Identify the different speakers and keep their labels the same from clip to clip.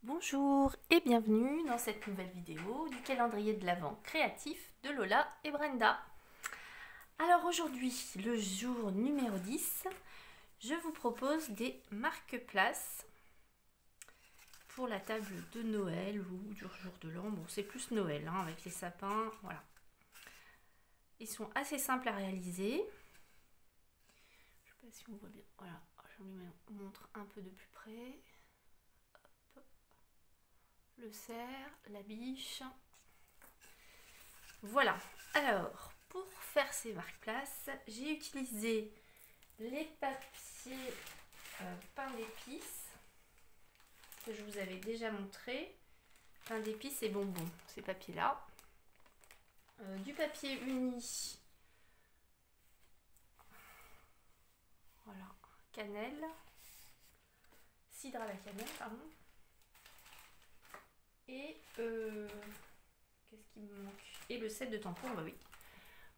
Speaker 1: Bonjour et bienvenue dans cette nouvelle vidéo du calendrier de l'Avent créatif de Lola et Brenda. Alors aujourd'hui, le jour numéro 10, je vous propose des marque-places pour la table de Noël ou du jour de l'an. Bon, c'est plus Noël avec les sapins, voilà. Ils sont assez simples à réaliser. Je sais pas si on voit bien, voilà, je vous montre un peu de plus près. Le cerf, la biche. Voilà. Alors, pour faire ces marque-places, j'ai utilisé les papiers pain d'épices que je vous avais déjà montré. Pain d'épices et bonbons, ces papiers-là. Du papier uni. Voilà. Cannelle. Cidre à la cannelle, pardon. Et qu'est-ce qui me manque? Et le set de tampons, bah oui.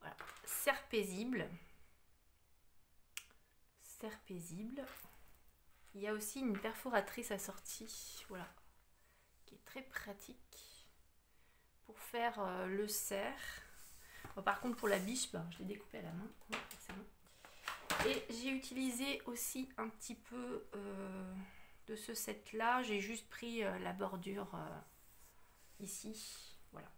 Speaker 1: Voilà. Serre paisible. Serre paisible. Il y a aussi une perforatrice assortie, voilà, qui est très pratique pour faire le cerf. Bon, par contre, pour la biche, je l'ai découpée à la main, forcément. Et j'ai utilisé aussi un petit peu de ce set-là. J'ai juste pris la bordure ici, voilà.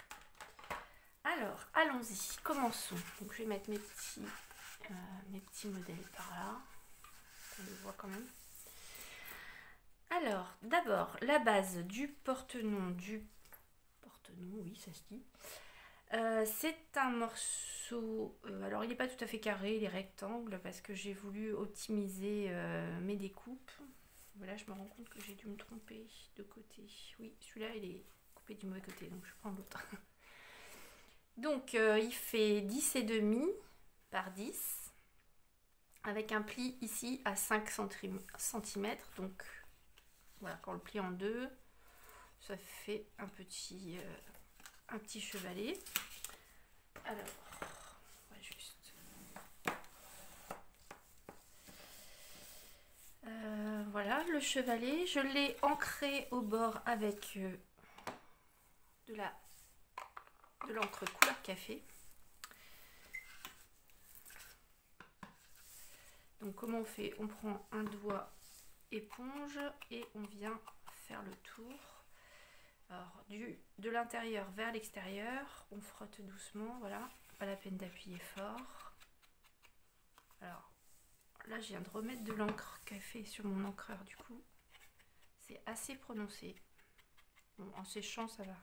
Speaker 1: Alors, allons-y, commençons. Donc, je vais mettre mes petits modèles par là. On les voit quand même. Alors, d'abord, la base du porte-nom, oui, ça se dit. C'est un morceau, alors il n'est pas tout à fait carré, il est rectangle parce que j'ai voulu optimiser mes découpes. Voilà, je me rends compte que j'ai dû me tromper de côté. Oui, celui-là, il est coupé du mauvais côté, donc je prends l'autre. Donc, il fait 10,5 par 10, avec un pli ici à 5 cm. Donc, voilà, quand on le plie en deux, ça fait un petit chevalet. Alors, on va juste... voilà, le chevalet, je l'ai ancré au bord avec de l'encre couleur café. Donc comment on fait? On prend un doigt éponge et on vient faire le tour. Alors de l'intérieur vers l'extérieur, on frotte doucement, voilà, pas la peine d'appuyer fort. Alors là je viens de remettre de l'encre café sur mon encreur, du coup c'est assez prononcé. Bon, en séchant ça va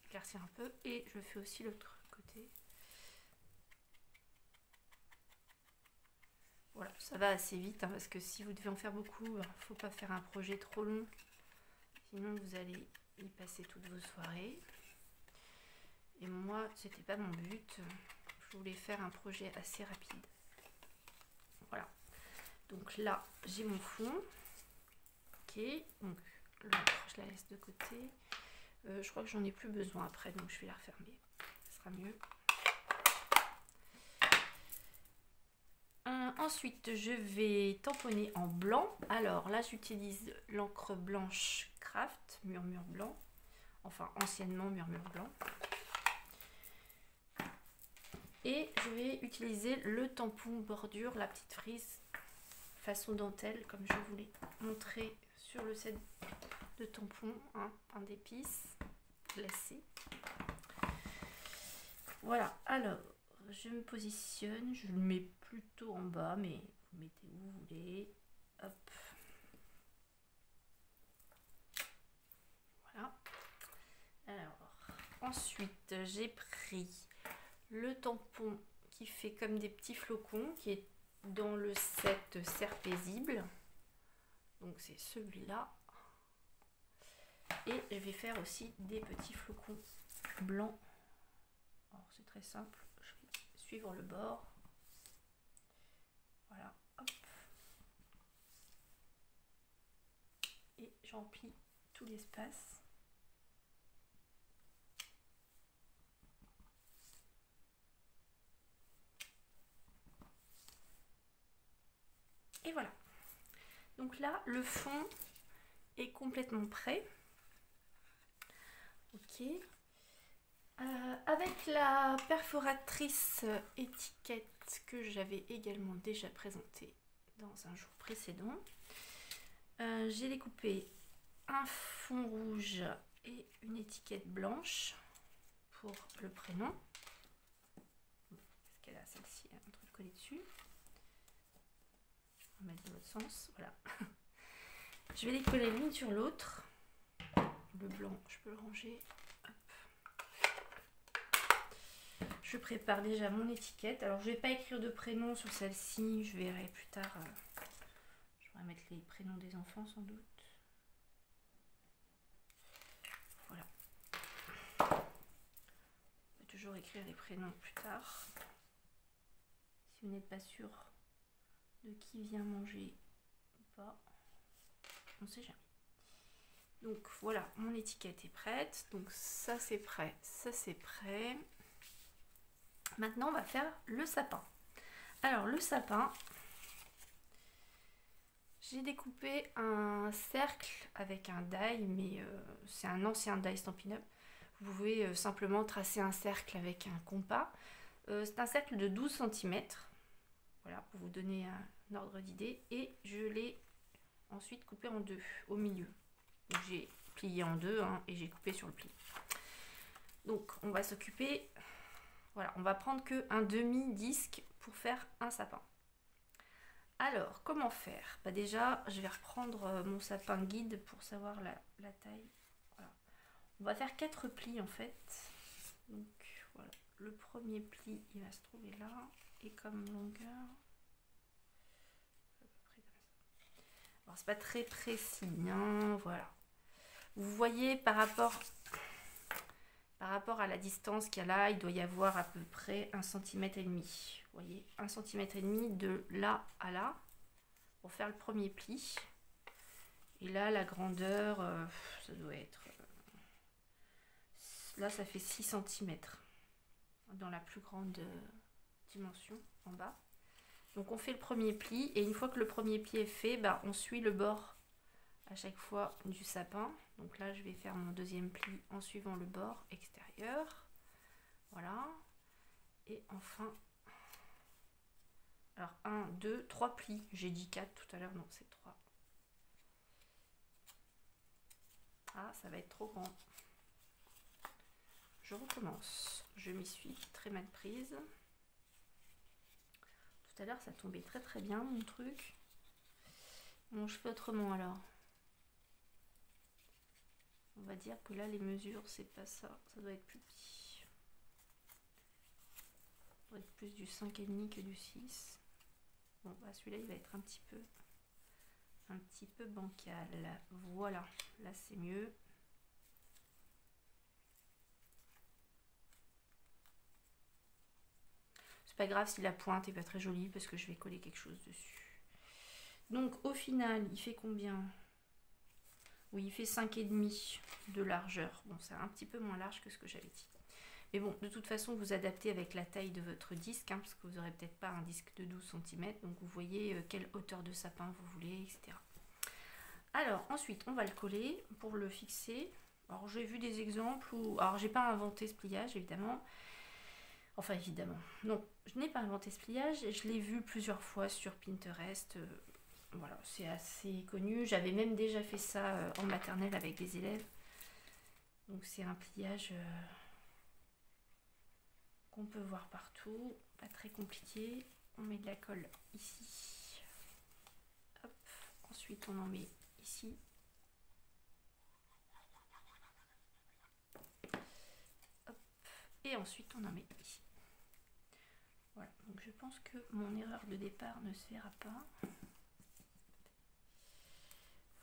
Speaker 1: éclaircir un peu, et je fais aussi l'autre côté. Voilà, ça va assez vite parce que si vous devez en faire beaucoup, il ne faut pas faire un projet trop long, sinon vous allez y passer toutes vos soirées. Et moi, c'était pas mon but, je voulais faire un projet assez rapide. Voilà, donc là j'ai mon fond. Ok, donc l'encre je la laisse de côté. Je crois que j'en ai plus besoin après, donc je vais la refermer, ce sera mieux. Ensuite, je vais tamponner en blanc. Alors là, j'utilise l'encre blanche Craft, Murmure Blanc. Enfin, anciennement Murmure Blanc. Et je vais utiliser le tampon bordure, la petite frise façon dentelle, comme je vous l'ai montré sur le set de tampons, pain d'épices glacé. Voilà, alors je me positionne, je le mets plutôt en bas, mais vous mettez où vous voulez. Hop. Voilà. Alors, ensuite, j'ai pris le tampon qui fait comme des petits flocons, qui est dans le set Serre paisible. Donc, c'est celui-là. Et je vais faire aussi des petits flocons blancs. Alors, c'est très simple. Je vais suivre le bord. Voilà, hop. Et j'emplis tout l'espace. Et voilà. Donc là, le fond est complètement prêt. Ok. Avec la perforatrice étiquette que j'avais également déjà présentée dans un jour précédent, j'ai découpé un fond rouge et une étiquette blanche pour le prénom. Parce qu'elle a celle-ci, un truc collé dessus. On va mettre de l'autre sens, voilà. Je vais les coller l'une sur l'autre. Le blanc, je peux le ranger. Je prépare déjà mon étiquette. Alors je vais pas écrire de prénom sur celle-ci, je verrai plus tard. Je vais mettre les prénoms des enfants sans doute. Voilà. On peut toujours écrire les prénoms plus tard. Si vous n'êtes pas sûr de qui vient manger ou pas, on ne sait jamais. Donc voilà, mon étiquette est prête. Donc ça c'est prêt, ça c'est prêt. Maintenant, on va faire le sapin. Alors, le sapin, j'ai découpé un cercle avec un die, mais c'est un ancien die Stampin' Up. Vous pouvez simplement tracer un cercle avec un compas. C'est un cercle de 12 cm. Voilà, pour vous donner un ordre d'idée. Et je l'ai ensuite coupé en deux, au milieu. J'ai plié en deux et j'ai coupé sur le pli. Donc, on va s'occuper... Voilà, on va prendre qu'un demi-disque pour faire un sapin. Alors, comment faire? Déjà, je vais reprendre mon sapin guide pour savoir la taille. Voilà. On va faire 4 plis en fait. Donc, voilà. Le premier pli, il va se trouver là. Et comme longueur... à peu près comme ça. Alors, c'est pas très précis, hein, voilà. Vous voyez, par rapport à la distance qu'il y a là, il doit y avoir à peu près 1,5 cm. Vous voyez, 1,5 cm de là à là pour faire le premier pli. Et là, la grandeur, ça doit être... là, ça fait 6 cm dans la plus grande dimension en bas. Donc, on fait le premier pli. Et une fois que le premier pli est fait, on suit le bord à chaque fois du sapin. Donc là, je vais faire mon deuxième pli en suivant le bord extérieur. Voilà. Et enfin, alors 1, 2, 3 plis. J'ai dit 4 tout à l'heure, non, c'est 3. Ah, ça va être trop grand. Je recommence. Je m'y suis très mal prise. Tout à l'heure, ça tombait très très bien, mon truc. Bon, je fais autrement alors. On va dire que là, les mesures, c'est pas ça. Ça doit être plus petit. Ça doit être plus du 5,5 que du 6. Bon, celui-là, il va être un petit peu bancal. Voilà, là, c'est mieux. C'est pas grave si la pointe est pas très jolie parce que je vais coller quelque chose dessus. Donc, au final, il fait combien? Oui, il fait 5,5 de largeur. Bon, c'est un petit peu moins large que ce que j'avais dit. Mais bon, de toute façon, vous adaptez avec la taille de votre disque, parce que vous n'aurez peut-être pas un disque de 12 cm. Donc, vous voyez quelle hauteur de sapin vous voulez, etc. Alors, ensuite, on va le coller pour le fixer. Alors, j'ai vu des exemples où... Alors, j'ai pas inventé ce pliage, évidemment. Enfin, évidemment. Non, je n'ai pas inventé ce pliage. Je l'ai vu plusieurs fois sur Pinterest. Voilà, c'est assez connu. J'avais même déjà fait ça en maternelle avec des élèves. Donc c'est un pliage qu'on peut voir partout. Pas très compliqué. On met de la colle ici. Hop. Ensuite on en met ici. Hop. Et ensuite on en met ici. Voilà, donc je pense que mon erreur de départ ne se verra pas.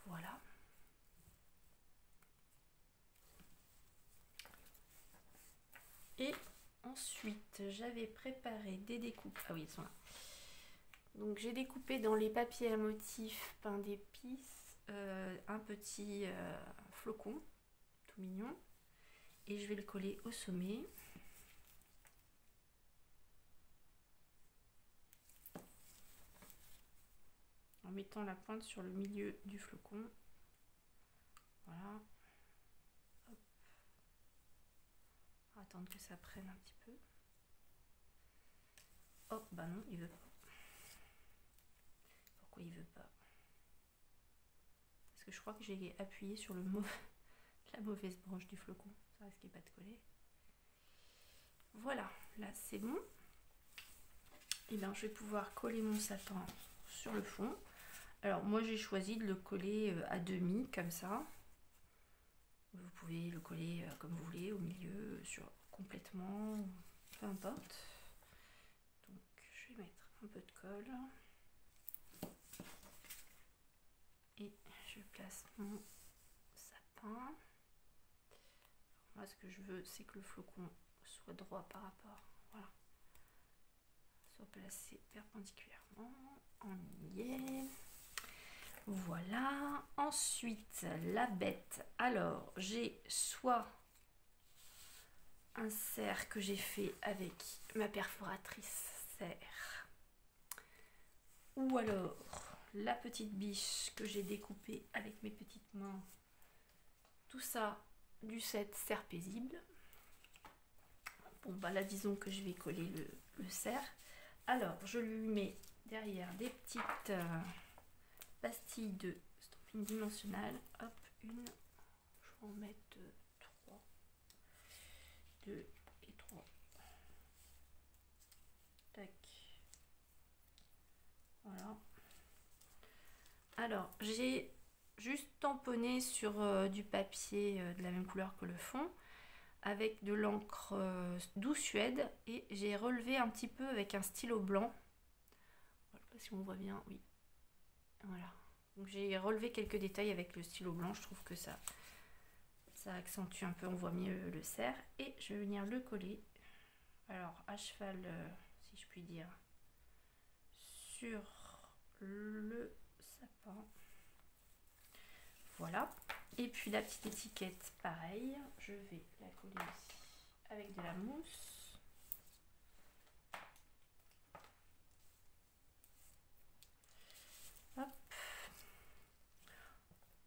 Speaker 1: Voilà. Et ensuite, j'avais préparé des découpes. Ah oui, ils sont là. Donc, j'ai découpé dans les papiers à motifs pain d'épices un petit flocon tout mignon. Et je vais le coller au sommet. En mettant la pointe sur le milieu du flocon. Voilà. Hop. attendre que ça prenne un petit peu. Oh, bah non, il veut pas. Pourquoi il veut pas? Parce que je crois que j'ai appuyé sur le la mauvaise branche du flocon. Ça risquait pas de coller. Voilà, là c'est bon. Et bien je vais pouvoir coller mon sapin sur le fond. Alors moi j'ai choisi de le coller à demi comme ça. Vous pouvez le coller comme vous voulez, au milieu, complètement, peu importe. Donc je vais mettre un peu de colle. Et je place mon sapin. Moi ce que je veux c'est que le flocon soit droit par rapport, voilà, soit placé perpendiculairement. On y est. Voilà. Ensuite la bête. Alors j'ai soit un cerf que j'ai fait avec ma perforatrice serre, ou alors la petite biche que j'ai découpée avec mes petites mains. Tout ça du set serre paisible. Bon bah là disons que je vais coller le cerf. Alors je lui mets derrière des petites pastilles de stamping dimensionnel. Hop, une, je vais en mettre 3, 2 et 3. Tac. Voilà. Alors j'ai juste tamponné sur du papier de la même couleur que le fond, avec de l'encre Doux Suède, et j'ai relevé un petit peu avec un stylo blanc. Je ne sais pas si on voit bien, oui. Voilà. Donc j'ai relevé quelques détails avec le stylo blanc, je trouve que ça accentue un peu, on voit mieux le cerf. Et je vais venir le coller, alors à cheval, si je puis dire, sur le sapin. Voilà. Et puis la petite étiquette, pareil, je vais la coller ici avec de la mousse. Hop.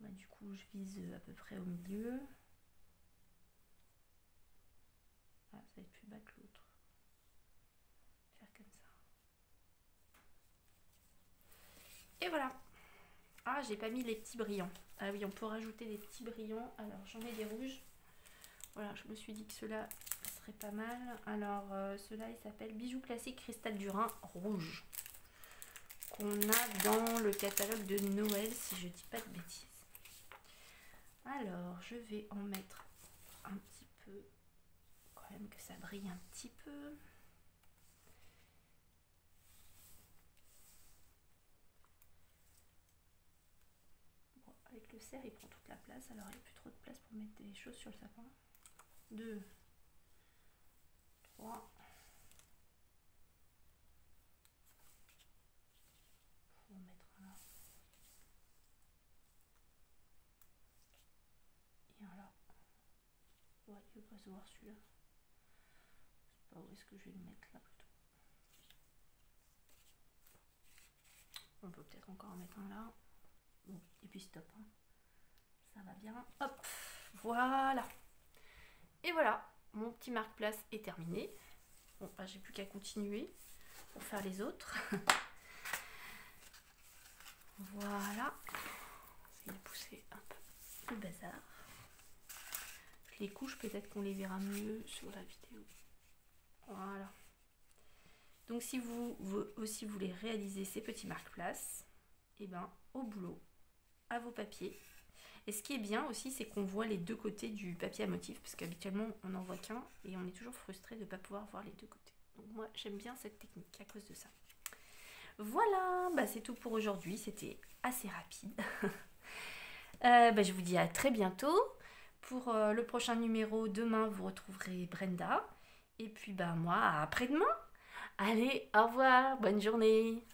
Speaker 1: Bah, du coup, je vise à peu près au milieu. Ah, ça va être plus bas que l'autre. Faire comme ça. Et voilà. Ah, j'ai pas mis les petits brillants. Ah oui, on peut rajouter des petits brillants. Alors, j'en ai des rouges. Voilà, je me suis dit que ceux-là seraient pas mal. Alors, ceux-là, ils s'appellent Bijoux Classique Cristal du Rhin Rouge, qu'on a dans le catalogue de Noël, si je dis pas de bêtises. Alors, je vais en mettre un petit peu, quand même que ça brille un petit peu. Bon, avec le cerf, il prend toute la place, alors il n'y a plus trop de place pour mettre des choses sur le sapin. 2, 3. On va en mettre un là. Et un là. Ouais, il ne veut pas se voir celui-là. Je sais pas où est-ce que je vais le mettre là plutôt. On peut peut-être encore en mettre un là. Bon, et puis stop. Hein. Ça va bien. Hop, voilà. Et voilà, mon petit marque-place est terminé. Bon, bah, j'ai plus qu'à continuer pour faire les autres. Voilà. Je vais pousser un peu le bazar. Les couches, peut-être qu'on les verra mieux sur la vidéo. Voilà. Donc si vous aussi voulez réaliser ces petits marque-places, et ben au boulot, à vos papiers. Et ce qui est bien aussi, c'est qu'on voit les deux côtés du papier à motif, parce qu'habituellement on n'en voit qu'un et on est toujours frustré de ne pas pouvoir voir les deux côtés. Donc moi j'aime bien cette technique à cause de ça. Voilà, bah, c'est tout pour aujourd'hui, c'était assez rapide. Bah, je vous dis à très bientôt. Pour le prochain numéro, demain vous retrouverez Brenda. Et puis bah moi, à après-demain. Allez, au revoir, bonne journée.